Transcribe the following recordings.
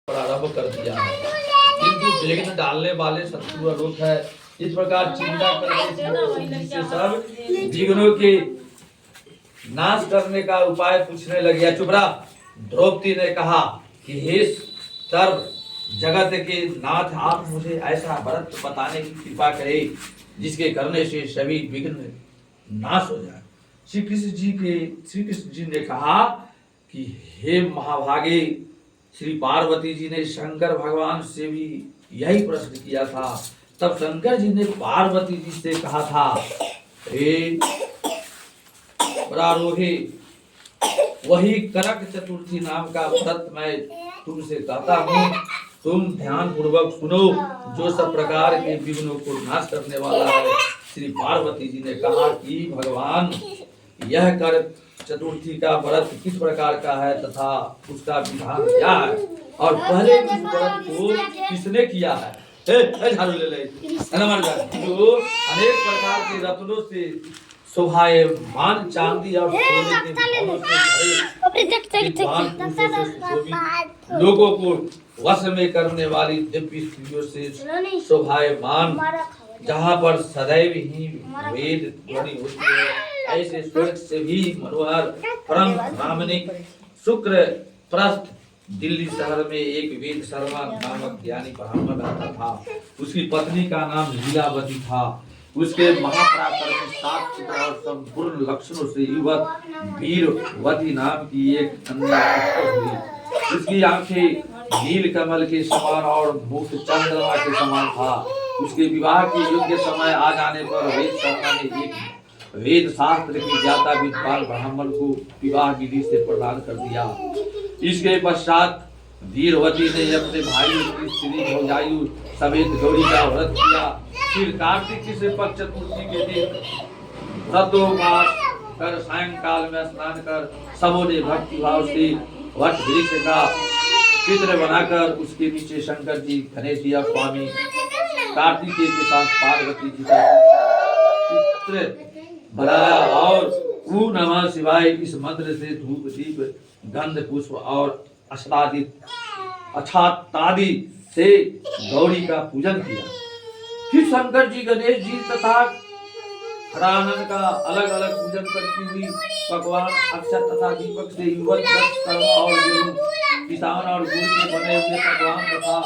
प्रारंभ कर दिया है, किंतु विघ्न डालने वाले शत्रु अलोक है। इस प्रकार चिंता करने से सब विघ्नों के नाश करने का उपाय पूछने लगे। चुप रहा। द्रौपदी ने कहा कि हे सर्व जगत के नाथ, आप मुझे ऐसा व्रत बताने की कृपा करें जिसके करने से सभी विघ्न नाश हो जाए। श्री कृष्ण जी ने कहा कि हे महाभागे, श्री पार्वती जी ने शंकर भगवान से भी यही प्रश्न किया था। तब शंकर जी ने पार्वती जी से कहा था, हे प्रारोहे, वही करक चतुर्थी नाम का व्रत मैं तुमसे कहता हूँ, तुम ध्यान पूर्वक सुनो, जो सब प्रकार के विघ्नों को नाश करने वाला है। श्री पार्वती जी ने कहा कि भगवान, यह करक चतुर्थी का व्रत किस प्रकार का है तथा उसका विधान क्या है, और पहले उस व्रत को किसने किया है। झाड़ू ले ले। जो अनेक प्रकार के रत्नों से शोभायमान चांदी और सोने के भावों से भरे लोगों को वश में करने वाली दिव्य स्त्रियों से शोभायमान, जहाँ पर सदैव ही वेद ध्वनि होती है, ऐसे स्वर्ग से भी मनोहर परम ब्राह्मणिक शुक्र प्रस्थ दिल्ली शहर में एक वेद शर्मा नामक ज्ञानी ब्राह्मण रहता था। उसकी पत्नी का नाम लीलावती था। उसके महापराक्रमी सात चित्र और संपूर्ण लक्षणों से युवक वीरवती नाम की एक कन्या उत्पन्न हुई। उसकी आंखें नील कमल के समान और मुख चंद्रमा के समान था। उसके विवाह के योग्य समय आ जाने पर वेद शर्मा ने एक वेद शास्त्र के ज्ञाता विद्वान ब्राह्मण को विवाह विधि से प्रदान कर दिया। इसके पश्चात वीरवती ने अपने भाई की स्त्री भौजायु समेत गौरी का व्रत किया। फिर कार्तिक से पक्ष चतुर्थी के दिन व्रतोपवास कर सायंकाल में स्नान कर सबों ने भक्ति भाव से वट वृक्ष का चित्र बनाकर उसके नीचे शंकर जी, गणेश जी और स्वामी कार्तिकेय के साथ पार्वती जी का चित्र बनाया और ऊ नमः शिवाय इस मंत्र से धूप दीप गंध पुष्प और अक्षतादि से गौरी का पूजन किया। फिर शंकर जी, गणेश जी तथा हरानंद का अलग अलग पूजन करती हुई पकवान अक्षत तथा दीपक से युवक और गेहूं किसान और गुड़ के बने हुए पकवान तथा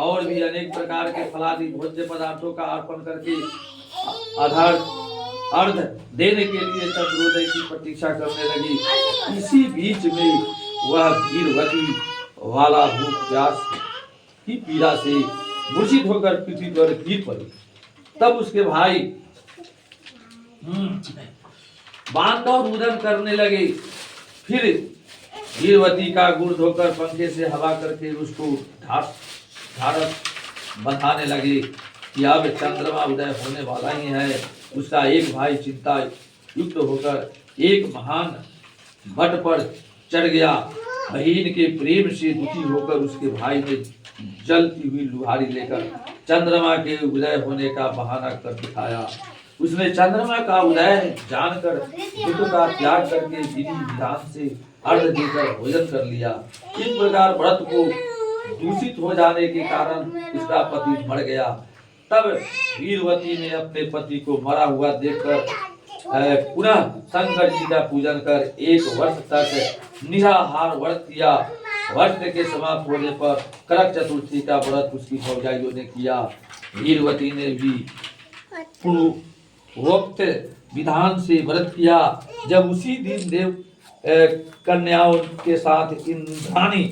और भी अनेक प्रकार के फलादि भोज्य पदार्थों का अर्पण करके अर्घ देने के लिए चंद्रोदय की प्रतीक्षा करने लगी। इसी बीच में वह वीरवती वाला भूख प्यास की पीड़ा से मूर्छित होकर पृथ्वी पर गिर पड़ी। तब उसके भाई बांध और रुदन करने लगे। फिर वीरवती का गुड़ धोकर पंखे से हवा करके उसको ढाढ़स बंधाने लगे कि अब चंद्रमा उदय होने वाला ही है। उसका एक भाई चिंता युक्त होकर एक महान बट पर चढ़ गया। बहन के प्रेम से दुखी होकर उसके भाई ने जलती हुई लुहारी लेकर चंद्रमा के उदय होने का बहाना कर दिखाया। उसने चंद्रमा का उदय जानकर दुख का त्याग करके विधि विधान से अर्घ देकर भोजन कर लिया। इस प्रकार व्रत को दूषित हो जाने के कारण उसका पति मर गया। तब वीरवती ने अपने पति को मरा हुआ देखकर पुनः शंकर जी का पूजन कर 1 वर्ष तक निराहार व्रत किया। वर्ष के समाप्त होने पर करक चतुर्थी का व्रत उसकी भौजाइयों ने किया। वीरवती ने भी पूर्वोक्त विधान से व्रत किया। जब उसी दिन देव कन्याओं के साथ इंद्राणी